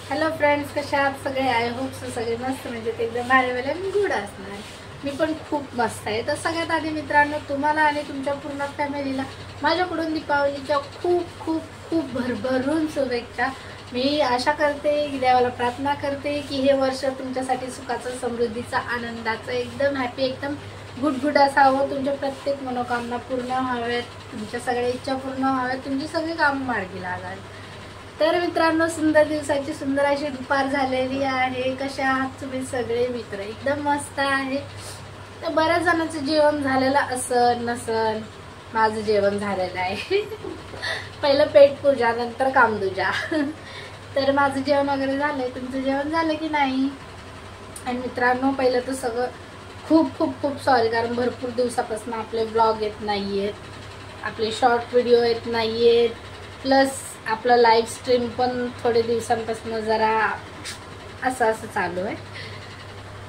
Hello friends, कशा आहात सगळे? आय होप सगळे मस्त, म्हणजे ते एकदम भारीवाले गुड असणार. मी पण खूप मस्त आहे. तर सगळ्यात आधी मित्रांनो, तुम्हाला आणि तुमच्या पूर्ण फॅमिलीला माझ्याकडून दीपावलीच्या खूप खूप खूप भरभरून शुभेच्छा. मी आशा करते की देवाला प्रार्थना करते की हे वर्ष तुमच्यासाठी सुखाचं, समृद्धीचं, आनंदाचं, एकदम हॅपी, एकदम गुड असावं. तुमच्या प्रत्येक मनोकामना पूर्ण व्हाव्यात, तुमच्या सगळ्या इच्छा पूर्ण व्हाव्यात, तुमची सगळी कामं मार्गी लागावी. तर मित्रांनो, सुंदर दिवसाची सुंदर अशी दुपार झालेली आहे. कशा आहात तुम्ही सगळे मित्र? एकदम मस्त आहे. तर बऱ्याच जणांचं जेवण झालेलं असन नसन, माझं जेवण झालेलं आहे. पहिलं पेट पूजा, नंतर कामदूजा. तर माझं जेवण वगैरे झालंय. तुमचं जेवण झालं की नाही? आणि मित्रांनो, पहिलं तर सगळं खूप खूप खूप सॉरी, कारण भरपूर दिवसापासून आपले ब्लॉग येत नाहीयेत, आपले शॉर्ट व्हिडिओ येत नाहीयेत, प्लस आपलं लाईव्ह स्ट्रीम पण थोडे दिवसांपासून जरा असं चालू आहे.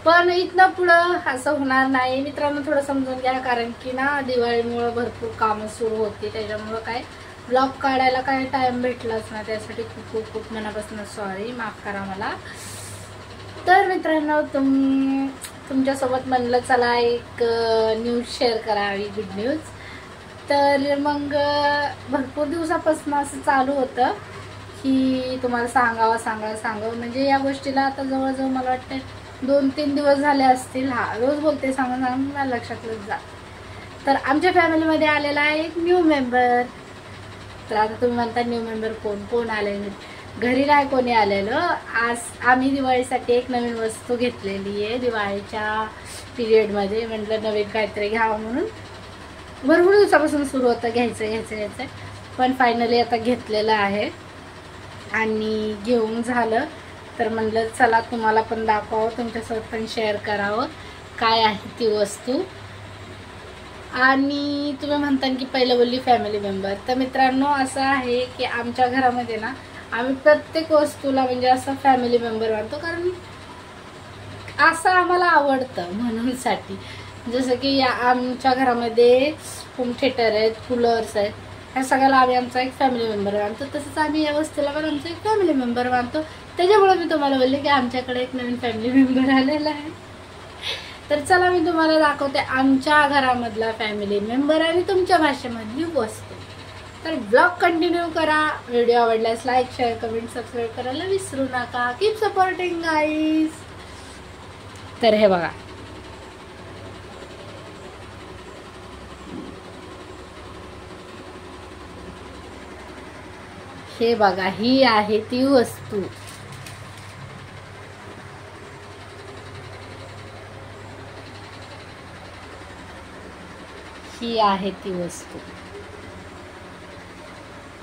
पण इथनं पुढं असं होणार नाही मित्रांनो, थोडं समजून घ्या. कारण की ना, दिवाळीमुळं भरपूर कामं सुरू होती, त्याच्यामुळं काय ब्लॉग काढायला काय टाइम भेटलाच ना. त्यासाठी खूप खूप खूप मनापासून सॉरी, माफ करा मला. तर मित्रांनो, तुमच्यासोबत म्हणलं चला एक न्यूज शेअर करावी, गुड न्यूज. तर मग भरपूर दिवसापासून असं चालू होतं की तुम्हाला सांगावं, म्हणजे या गोष्टीला आता जवळजवळ मला वाटतं 2-3 दिवस झाले असतील. रोज बोलते सांगून मला लक्षातच जा. तर आमच्या फॅमिलीमध्ये आलेला आहे एक न्यू मेंबर. तर आता तुम्ही म्हणता न्यू मेंबर कोण आलेले? घरी नाही कोणी आलेलं. आज आम्ही दिवाळीसाठी एक नवीन वस्तू घेतलेली आहे. दिवाळीच्या पिरियडमध्ये म्हटलं नवीन काहीतरी घ्यावं म्हणून भरपूर दिवसापासून सुरू होतं घ्यायचं. पण फायनली आता घेतलेलं आहे आणि घेऊन झालं. तर म्हणलं चला तुम्हाला पण दाखवावं, तुमच्यासोबत पण शेअर करावं काय आहे ती वस्तू. आणि तुम्ही म्हणता की पहिलं बोलली फॅमिली मेंबर. तर मित्रांनो, असं आहे की आमच्या घरामध्ये ना, आम्ही प्रत्येक वस्तूला म्हणजे असं फॅमिली मेंबर मानतो, कारण असं आम्हाला आवडतं म्हणून साठी. जसं की आमच्या घरामध्ये होम थिएटर आहेत, कूलर्स आहेत, ह्या सगळ्याला आम्ही आमचा एक फॅमिली मेंबर मानतो. तसंच आम्ही या वस्तूला पण आमचा एक फॅमिली मेंबर मानतो. त्याच्यामुळे मी तुम्हाला बोलले की आमच्याकडे एक नवीन फॅमिली मेंबर आलेला आहे. तर चला मी तुम्हाला दाखवते आमच्या घरामधला फॅमिली मेंबर आणि तुमच्या भाषेमधली वस्तू. तर ब्लॉग कंटिन्यू करा. व्हिडिओ आवडल्यास लाईक, शेअर, कमेंट, सबस्क्राईब करायला विसरू नका. Keep supporting guys. तर हे बघा, हे बघा, ही आहे ती वस्तू. ही आहे ती वस्तू.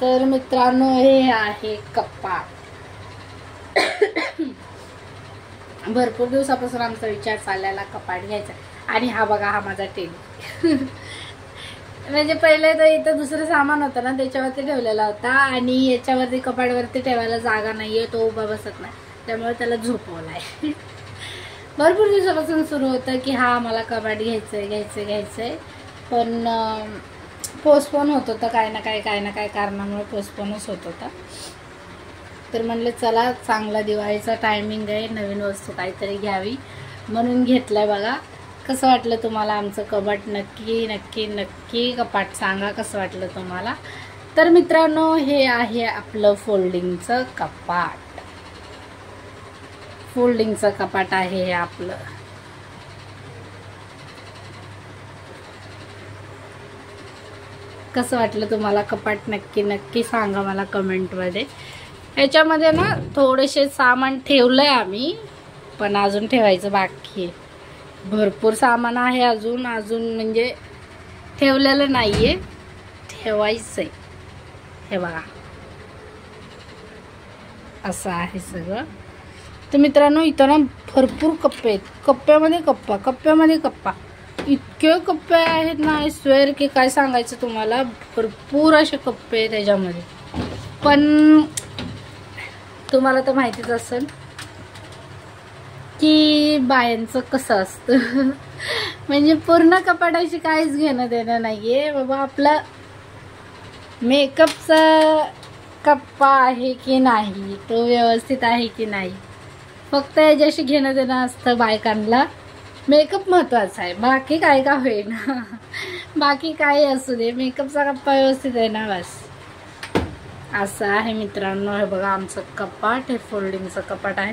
तर मित्रांनो, हे आहे कपाट. भरपूर दिवसापासून आमचा विचार चाललेला कपाट घ्यायचा. आणि हा बघा, हा माझा टेबल. म्हणजे पहिले तर इथं दुसरं सामान होतं ना, त्याच्यावरती ठेवलेला होता आणि याच्यावरती कपाटवरती ठेवायला जागा नाहीये, तो उभा बसत नाही, त्यामुळे त्याला झोपवलाय. भरपूर दिवसापासून सुरू होतं की हा मला कपाट घ्यायचंय, पण पोस्टपोन होत होतं. काय ना काय कारणामुळे पोस्टपोनच होत होता. तर म्हणलं चला, चांगला दिवाळीचा टायमिंग आहे, नवीन वस्तू काहीतरी घ्यावी म्हणून घेतलंय. बघा कसं वाटलं तुम्हाला आमचं कपाट? नक्की कपाट सांगा कसं वाटलं तुम्हाला. तर मित्रांनो, हे आहे आपलं फोल्डिंगचं कपाट आहे हे आपलं. कसं वाटलं तुम्हाला कपाट? नक्की सांगा मला कमेंटमध्ये. याच्यामध्ये ना थोडेसे सामान ठेवलंय आम्ही, पण अजून ठेवायचं बाकी आहे. भरपूर सामान आहे अजून म्हणजे ठेवलेलं नाहीये, ठेवायचंय. हे बघा, असं आहे सगळं. तर मित्रांनो, इथं ना भरपूर कप्पे आहेत. कप्प्यामध्ये कप्पा, इतके कप्पे आहेत ना, आय स्वेअर की काय सांगायचं तुम्हाला. भरपूर असे कप्पे आहेत त्याच्यामध्ये. पण तुम्हाला तर माहितीच असेल की बायांचं कसं असतं. म्हणजे पूर्ण कपाटाशी काहीच घेणं देणं नाहीये बाबा. आपलं मेकअपचं कप्पा आहे की नाही, तो व्यवस्थित आहे की नाही, फक्त याच्याशी घेणं देणं असतं बायकांना. मेकअप महत्वाचा आहे, बाकी काय का होईना, बाकी काय असू दे, मेकअपचा कप्पा व्यवस्थित आहे ना बस. असं आहे मित्रांनो. हे बघा आमचं कपाट, हे फोल्डिंगचं कपाट आहे.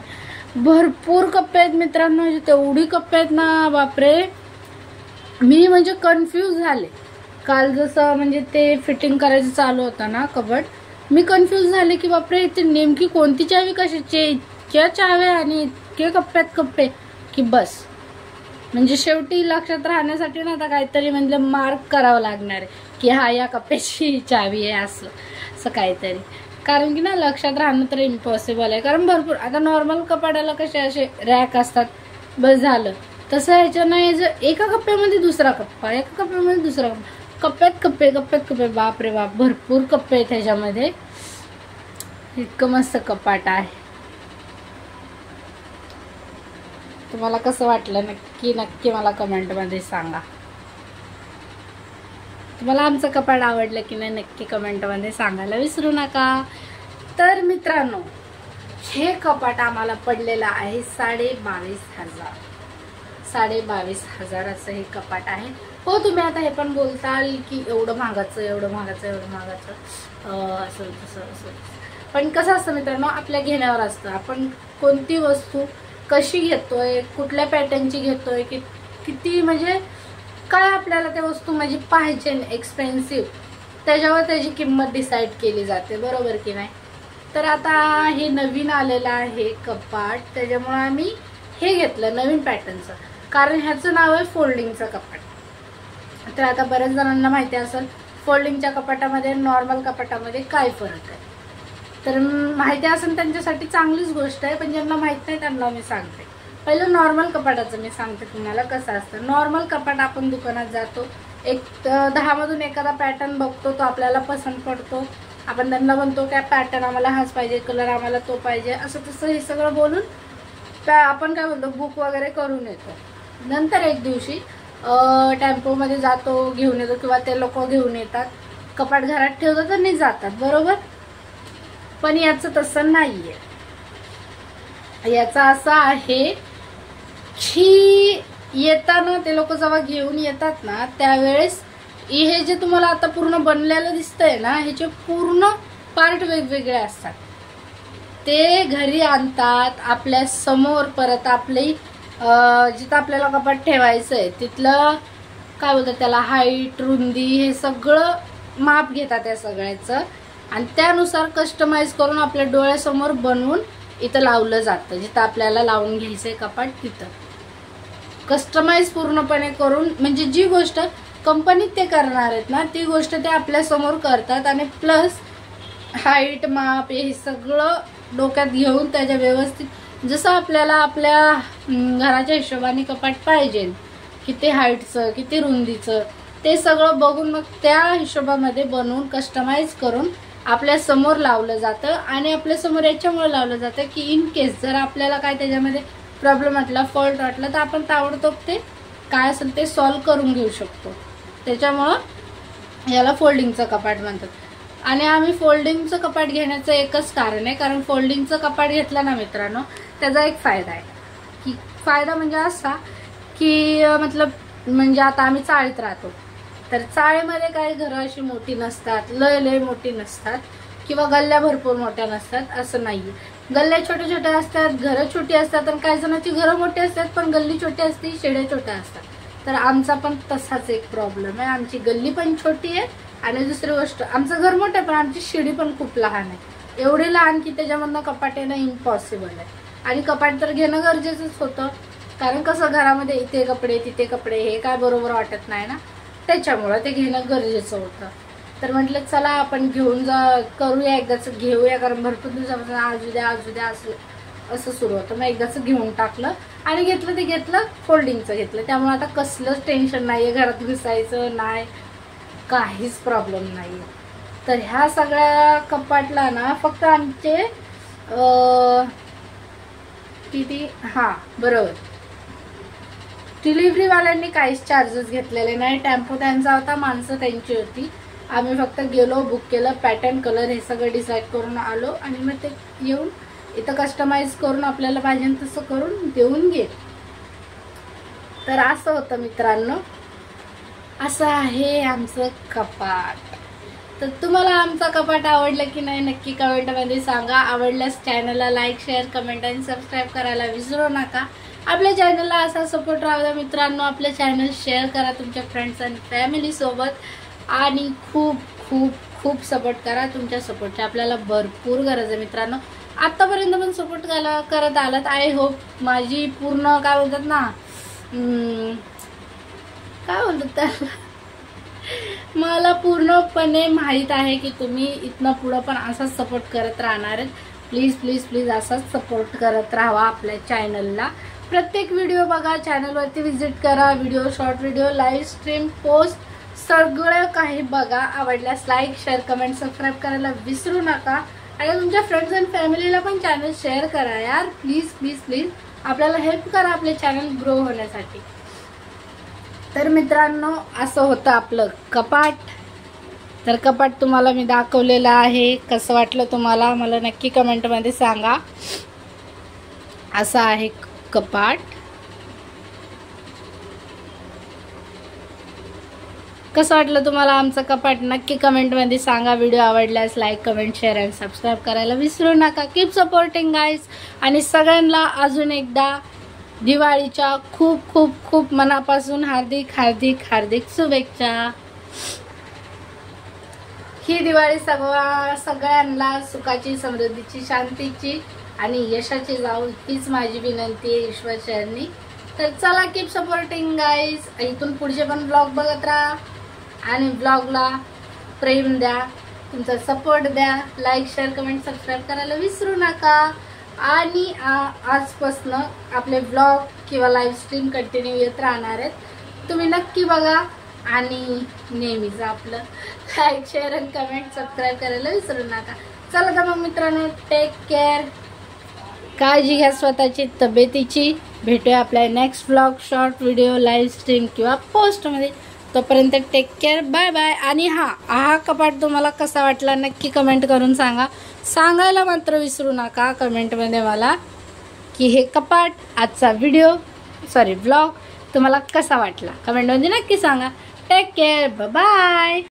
भरपूर कप्पे आहेत मित्रांनो, तेवढी कप्पे आहेत ना बापरे. मी म्हणजे कन्फ्यूज झाले काल, जसं म्हणजे ते फिटिंग करायचं चालू होतं ना कबड, मी कन्फ्यूज झाले की बापरे इथे नेमकी कोणती चावी कशाची, इतक्या चाव्या आणि इतके कप्प्यात कप्पे की बस. म्हणजे शेवटी लक्षात राहण्यासाठी ना आता काहीतरी म्हणजे मार्क करावं लागणार आहे की हा या कप्प्याची चावी आहे, असं काहीतरी. कारण की ना लक्षात राहणं तर इम्पॉसिबल आहे. कारण भरपूर आता नॉर्मल कपाडाला कसे असे रॅक असतात, बस झालं. तसं ह्याच्या नाही, जर एका कप्प्यामध्ये दुसरा कप्पा, एका कप्प्यामध्ये दुसरा कप्पा, कप्प्यात कप्पे कप्प्यात कप्पे, बाप रे बाप, भरपूर कप्पे आहेत ह्याच्यामध्ये. इतकं मस्त कपाट आहे. तुम्हाला कसं वाटलं नक्की मला कमेंटमध्ये सांगा. तुम्हाला आमचं कपाट आवडलं की नाही नक्की कमेंटमध्ये सांगायला विसरू नका. तर मित्रांनो, हे कपाट आम्हाला पडलेलं आहे 22,500. 22,500 असं हे कपाट आहे. हो, तुम्ही आता हे पण बोलताल की एवढं महागाचं असं तसं असं. पण कसं असतं मित्रांनो, आपल्या घेण्यावर असतं. आपण कोणती वस्तू कशी घेतोय, कुठल्या पॅटर्नची घेतोय, किती म्हणजे काय आपल्याला त्या वस्तू म्हणजे पाहिजे एक्सपेन्सिव्ह, त्याच्यावर त्याची किंमत डिसाईड केली जाते, बरोबर की नाही. तर आता हे नवीन आलेलं आहे कपाट, त्याच्यामुळे आम्ही हे घेतलं नवीन पॅटर्नचं, कारण ह्याचं नाव आहे फोल्डिंगचं कपाट. तर आता बऱ्याच जणांना माहिती असेल फोल्डिंगच्या कपाटामध्ये नॉर्मल कपाटामध्ये काय फरक आहे. तर माहिती असेल त्यांच्यासाठी चांगलीच गोष्ट आहे, पण ज्यांना माहित नाही त्यांना मी सांगते. पहिलं नॉर्मल कपाटाचं मी सांगते तुम्हाला कसं असतं. नॉर्मल कपाट आपण दुकानात जातो, 10 मधून एखादा पॅटर्न बघतो, तो आपल्याला पसंत पडतो, आपण त्यांना म्हणतो काय पॅटर्न आम्हाला हाच पाहिजे, कलर आम्हाला तो पाहिजे, असं तसं हे सगळं बोलून आपण काय बोलतो बुक वगैरे करून येतो. नंतर एक दिवशी टेम्पोमध्ये जातो, घेऊन येतो, किंवा ते लोक घेऊन येतात, कपाट घरात ठेवतात आणि जातात, बरोबर. पण याचं तसं नाहीये. याचं असं आहे की येताना ते लोक जेव्हा घेऊन येतात ना, त्यावेळेस हे जे तुम्हाला आता पूर्ण बनलेलं दिसतंय ना, ह्याचे पूर्ण पार्ट वेगवेगळे असतात. ते घरी आणतात आपल्या समोर, परत आपली जिथं आपल्याला कपाट ठेवायचंय तिथलं काय बोलतात त्याला, हाईट, रुंदी, हे सगळं माप घेतात या सगळ्याचं, आणि त्यानुसार कस्टमाइज करून आपल्या डोळ्यासमोर बनवून इथं लावलं जातं. जिथं आपल्याला लावून घ्यायचंय कपाट तिथं कस्टमाइज पूर्णपणे करून, म्हणजे जी गोष्ट कंपनीत ते करणार आहेत ना, ती गोष्ट ते आपल्या समोर करतात. आणि प्लस हाईट, माप, हे सगळं डोक्यात घेऊन त्याच्या व्यवस्थित जसं आपल्याला आपल्या घराच्या हिशोबाने कपाट पाहिजे, किती हाईटचं, किती रुंदीचं, ते सगळं बघून मग त्या हिशोबामध्ये बनवून कस्टमाइज करून आपल्या समोर लावलं जातं. आणि आपल्या समोर याच्यामुळे लावलं जातं की इन केस जर आपल्याला काय त्याच्यामध्ये प्रॉब्लेम वाटला, फॉल्ट वाटला, तर आपण ताबडतोब ते काय असेल ते सॉल्व्ह करून घेऊ शकतो. त्याच्यामुळं याला फोल्डिंगचं कपाट म्हणतात. आणि आम्ही फोल्डिंगचं कपाट घेण्याचं एकच कारण आहे, कारण फोल्डिंगचं कपाट घेतलं ना मित्रांनो, त्याचा एक फायदा आहे की फायदा म्हणजे असा की म्हणजे आता आम्ही चाळीत राहतो, तर चाळीमध्ये काही घरं अशी मोठी नसतात, लय मोठी नसतात, किंवा गल्ल्या भरपूर मोठ्या नसतात, असं नाहीये. गल्ल्या छोट्या छोट्या असतात, घरं छोटी असतात, आणि काही जणांची घरं मोठी असतात पण गल्ली छोटी असते, शेड्या छोट्या असतात. तर आमचा पण तसाच एक प्रॉब्लेम आहे. आमची गल्ली पण छोटी आहे, आणि दुसरी गोष्ट आमचं घर मोठं आहे पण आमची शिडी पण खूप लहान आहे, एवढी लहान की त्याच्यामधनं कपाट येणं इम्पॉसिबल आहे. आणि कपाट तर घेणं गरजेचंच होतं, कारण कसं घरामध्ये इथे कपडे तिथे कपडे हे काय बरोबर वाटत नाही ना, त्याच्यामुळं ते घेणं गरजेचं होतं. तर म्हटलं चला आपण घेऊन करूया, एकदाच घेऊया, कारण भरपूर दिवसापासून आज उद्या असं सुरू होतं. मग एकदाच घेऊन टाकलं आणि घेतलं फोल्डिंगचं घेतलं, त्यामुळे आता कसलंच टेन्शन नाहीये, घरात घुसायचं नाही, काहीच प्रॉब्लेम नाहीये. तर ह्या सगळ्या कपाटला ना फक्त आमचे किती, हां बरोबर, डिलिव्हरीवाल्यांनी काहीच चार्जेस घेतलेले नाही. टेम्पो त्यांचा होता, माणसं त्यांची होती, आम्ही फक्त गेलो, बुक केलं, पॅटर्न, कलर हे सगळं डिसाईड करून आलो आणि मग ते येऊन इथं कस्टमाइज करून आपल्याला पाहिजे तसं करून देऊन घे. तर असं होतं मित्रांनो, असं आहे आमचं कपाट. तर तुम्हाला आमचं कपाट आवडलं की नाही नक्की कमेंटमध्ये सांगा. आवडल्यास चॅनलला लाईक, शेअर, कमेंट आणि सबस्क्राईब करायला विसरू नका. आपल्या चॅनलला असा सपोर्ट राहू द्या मित्रांनो. आपलं चॅनल शेअर करा तुमच्या फ्रेंड्स आणि फॅमिलीसोबत आणि खूप खूप खूप सपोर्ट करा. तुमच्या सपोर्टची आपल्याला भरपूर गरज आहे मित्रांनो. आत्तापर्यंत पण सपोर्ट करत आलात. आय होप माझी पूर्ण काय बोलतात ना, काय बोलतात त्याला, मला पूर्णपणे माहीत आहे की तुम्ही इथनं पुढं पण असाच सपोर्ट करत राहणार आहेत. प्लीज प्लीज प्लीज असाच सपोर्ट करत राहा आपल्या चॅनलला. प्रत्येक व्हिडिओ बघा, चॅनलवरती व्हिजिट करा, video, short video, live stream, post सगळं काही बघा. आवडल्यास लाईक, शेअर, कमेंट, सबस्क्राईब करायला विसरू नका. आणि तुमच्या फ्रेंड्स अँड फॅमिलीला पण चॅनल शेअर करा यार, प्लीज प्लीज प्लीज. आपल्याला हेल्प करा आपले चॅनल ग्रो होण्यासाठी. तर मित्रांनो असं होतं आपलं कपाट. तर कपाट तुम्हाला मी दाखवलेलं आहे. कसं वाटलं तुम्हाला मला नक्की कमेंटमध्ये सांगा. असं आहे कपाट. कसं वाटलं तुम्हाला आमचं कपाट नक्की कमेंटमध्ये सांगा. व्हिडिओ आवडल्यास लाईक, कमेंट, शेअर आणि सबस्क्राईब करायला विसरू नका. Keep supporting guys. आणि सगळ्यांना अजून एकदा दिवाळीच्या खूप खूप खूप मनापासून हार्दिक हार्दिक हार्दिक शुभेच्छा. ही दिवाळी सगळ्यांना सुखाची, समृद्धीची, शांतीची आणि यशाची जाऊ हीच माझी विनंती आहे ईश्वरचरणी. तर चला, कीप सपोर्टिंग गाईज. इथून पुढचे पण ब्लॉग बघत राहा आणि ब्लॉगला प्रेम द्या, तुमचा सपोर्ट द्या. लाईक, शेअर, कमेंट, सबस्क्राईब करायला विसरू नका. आणि आजपासून आपले ब्लॉग किंवा लाईव्ह स्ट्रीम कंटिन्यू येत राहणार आहेत. तुम्ही नक्की बघा आणि नेहमीच आपलं लाईक, शेअर आणि कमेंट, सबस्क्राईब करायला विसरू नका. चला तर मग मित्रांनो, टेक केअर. काळजी घ्या स्वतःची, तब्येतीची. भेटूया आपल्या next blog, short video, live stream किंवा पोस्टमध्ये. तोपर्यंत टेक केअर, बाय बाय. आणि हा कपाट तुम्हाला कसा वाटला नक्की कमेंट करून सांगा. सांगायला मात्र विसरू नका कमेंटमध्ये मला की हे कपाट, आजचा व्लॉग तुम्हाला कसा वाटला. कमेंटमध्ये नक्की सांगा. Take care, bye bye.